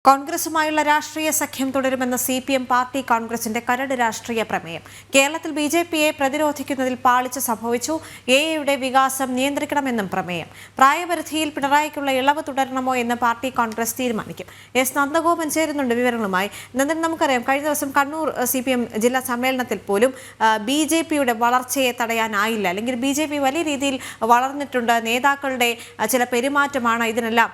കോൺഗ്രസുമായുള്ള രാഷ്ട്രീയ സഖ്യം തുടരുമെന്ന CPM party കോൺഗ്രസിന്റെ കരട് രാഷ്ട്രീയ പ്രമേയം. കേരളത്തിൽ BJPയെ പ്രതിരോധിക്കുന്നതിൽ പാളിച്ച സംഭവിച്ചു. എയുടെ വികാസം നിയന്ത്രിക്കണമെന്നും പ്രമേയം. പ്രായപരിധിയിൽ പിണറായിക്കുള്ള ഇളവ് തുടരണമോ എന്ന് പാർട്ടി കോൺഗ്രസ് തീരുമാനിക്കും. എസ് നന്ദഗോപൻ ചേരുന്നുണ്ട് വിവരങ്ങളുമായി. നന്ദൻ, നമുക്കറിയാം കഴിഞ്ഞ ദിവസം കണ്ണൂർ CPM ജില്ലാ സമ്മേളനത്തിൽ പോലും BJPയുടെ വളർച്ചയെ തടയാനായില്ല, അല്ലെങ്കിൽ BJP വലിയ രീതിയിൽ വളർന്നിട്ടുണ്ട്, നേതാക്കളുടെ ചില പെരുമാറ്റമാണ് ഇതിനെല്ലാം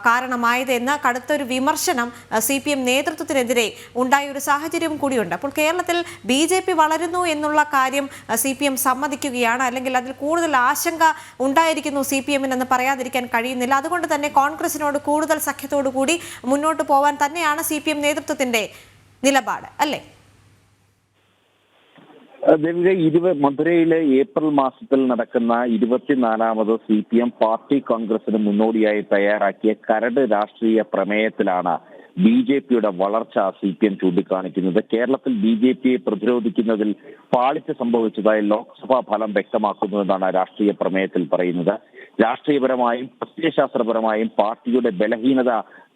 കാരണമായത് എന്ന കടുത്തൊരു വിമർശനം CPM നേതൃത്വത്തിനെതിരെ ഉണ്ടായ ഒരു സാഹചര്യം കൂടിയുണ്ട്. അപ്പോൾ കേരളത്തിൽ BJP വളരുന്നു എന്നുള്ള കാര്യം CPM സമ്മതിക്കുകയാണ്, അല്ലെങ്കിൽ അതിൽ കൂടുതൽ ആശങ്ക ഉണ്ടായിരിക്കുന്നു CPM-നെന്ന് പറയാതിരിക്കാൻ കഴിയുന്നില്ല. അതുകൊണ്ട് തന്നെ കോൺഗ്രസിനോട് കൂടുതൽ സഖ്യത്തോടു കൂടി മുന്നോട്ട് പോവാൻ തന്നെയാണ് CPM നേതൃത്വത്തിന്റെ നിലപാട്, അല്ലേ? മധുരയിലെ ഏപ്രിൽ മാസത്തിൽ നടക്കുന്ന 24ാമത് CPM പാർട്ടി കോൺഗ്രസിന് മുന്നോടിയായി തയ്യാറാക്കിയ കരട് രാഷ്ട്രീയ പ്രമേയത്തിലാണ് BJPയുടെ വളർച്ച CPM ചൂണ്ടിക്കാണിക്കുന്നത്. കേരളത്തിൽ BJPയെ പ്രതിരോധിക്കുന്നതിൽ പാളിച്ച സംഭവിച്ചതായി ലോക്സഭാ ഫലം വ്യക്തമാക്കുന്നുവെന്നാണ് രാഷ്ട്രീയ പ്രമേയത്തിൽ പറയുന്നത്. രാഷ്ട്രീയപരമായും പ്രത്യയശാസ്ത്രപരമായും പാർട്ടിയുടെ ബലഹീനത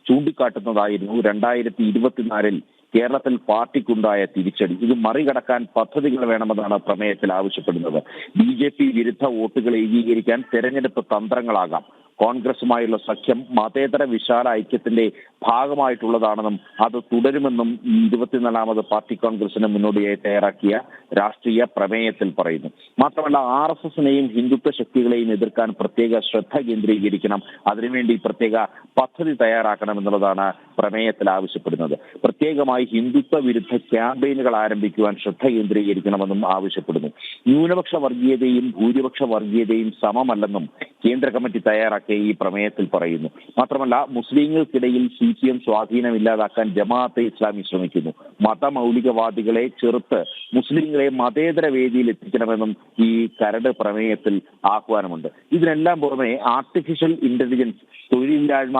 ചൂണ്ടിക്കാട്ടുന്നതായിരുന്നു 2024-ൽ കേരളത്തിൽ പാർട്ടിക്കുണ്ടായ തിരിച്ചടി. ഇത് മറികടക്കാൻ പദ്ധതികൾ വേണമെന്നാണ് പ്രമേയത്തിൽ ആവശ്യപ്പെടുന്നത്. BJP വിരുദ്ധ വോട്ടുകൾ ഏകീകരിക്കാൻ തെരഞ്ഞെടുപ്പ് തന്ത്രങ്ങളാകാം. കോൺഗ്രസുമായുള്ള സഖ്യം മതേതര വിശാല ഐക്യത്തിന്റെ ഭാഗമായിട്ടുള്ളതാണെന്നും അത് തുടരുമെന്നും ഈ 24ാമത് പാർട്ടി കോൺഗ്രസിന് മുന്നോടിയായി തയ്യാറാക്കിയ രാഷ്ട്രീയ പ്രമേയത്തിൽ പറയുന്നു. മാത്രമല്ല, RSSനെയും ഹിന്ദുത്വ ശക്തികളെയും എതിർക്കാൻ പ്രത്യേക ശ്രദ്ധ കേന്ദ്രീകരിക്കണം, അതിനുവേണ്ടി പ്രത്യേക പദ്ധതി തയ്യാറാക്കണമെന്നുള്ളതാണ് പ്രമേയത്തിൽ ആവശ്യപ്പെടുന്നത്. പ്രത്യേകമായി ഹിന്ദുത്വ വിരുദ്ധ ക്യാമ്പയിനുകൾ ആരംഭിക്കുവാൻ ശ്രദ്ധ കേന്ദ്രീകരിക്കണമെന്നും ആവശ്യപ്പെടുന്നു. ന്യൂനപക്ഷ വർഗീയതയും ഭൂരിപക്ഷ വർഗീയതയും സമമല്ലെന്നും കേന്ദ്ര കമ്മിറ്റി തയ്യാറാക്കിയ ഈ പ്രമേയത്തിൽ പറയുന്നു. മാത്രമല്ല, മുസ്ലിങ്ങൾക്കിടയിൽ CPM സ്വാധീനമില്ലാതാക്കാൻ ജമാഅത്തെ ഇസ്ലാമി ശ്രമിക്കുന്നു. മതമൗലികവാദികളെ ചെറുത്ത് മുസ്ലിങ്ങളെ മതേതര വേദിയിൽ എത്തിക്കണമെന്നും ഈ കരട് പ്രമേയത്തിൽ ആഹ്വാനമുണ്ട്. ഇതിനെല്ലാം പുറമെ ആർട്ടിഫിഷ്യൽ ഇന്റലിജൻസ് തൊഴിലില്ലായ്മ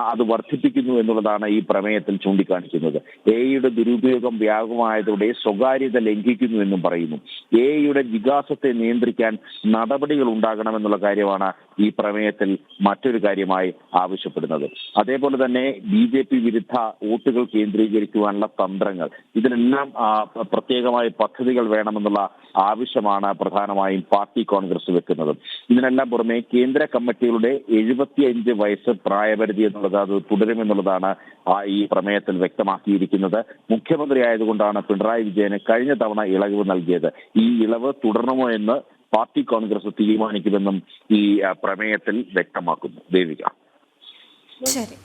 അത് വർദ്ധിപ്പിക്കുന്നു എന്നുള്ളതാണ് ഈ പ്രമേയത്തിൽ ചൂണ്ടിക്കാണിക്കുന്നത്. AI-യുടെ ദുരുപയോഗം വ്യാപകമായതോടെ സ്വകാര്യത ലംഘിക്കുന്നു എന്നും പറയുന്നു. AI-യുടെ വികാസത്തെ നിയന്ത്രിക്കാൻ നടപടികൾ ഉണ്ടാകണമെന്നുള്ള കാര്യമാണ് ഈ പ്രമേയത്തിൽ മറ്റൊരു കാര്യമായി ആവശ്യപ്പെടുന്നത്. അതേപോലെ തന്നെ BJP വിരുദ്ധ വോട്ടുകൾ കേന്ദ്രീകരിക്കുവാനുള്ള തന്ത്രങ്ങൾ, ഇതിനെല്ലാം പ്രത്യേകമായ പദ്ധതികൾ വേണമെന്നുള്ള ആവശ്യമാണ് പ്രധാനമായും പാർട്ടി കോൺഗ്രസ് വെക്കുന്നത്. ഇതിനെല്ലാം പുറമെ കേന്ദ്ര കമ്മിറ്റികളുടെ 75 വയസ്സ് പ്രായപരിധി എന്നുള്ളത് അത് തുടരുമെന്നുള്ളതാണ് ഈ പ്രമേയത്തിൽ വ്യക്തമാക്കിയിരിക്കുന്നത്. മുഖ്യമന്ത്രി ആയതുകൊണ്ടാണ് പിണറായി വിജയന് കഴിഞ്ഞ തവണ ഇളവ് നൽകിയത്. ഈ ഇളവ് തുടരണമോ എന്ന് പാർട്ടി കോൺഗ്രസ് തീരുമാനിക്കുമെന്നും ഈ പ്രമേയത്തിൽ വ്യക്തമാക്കുന്നു. ദേവിക. ശരി.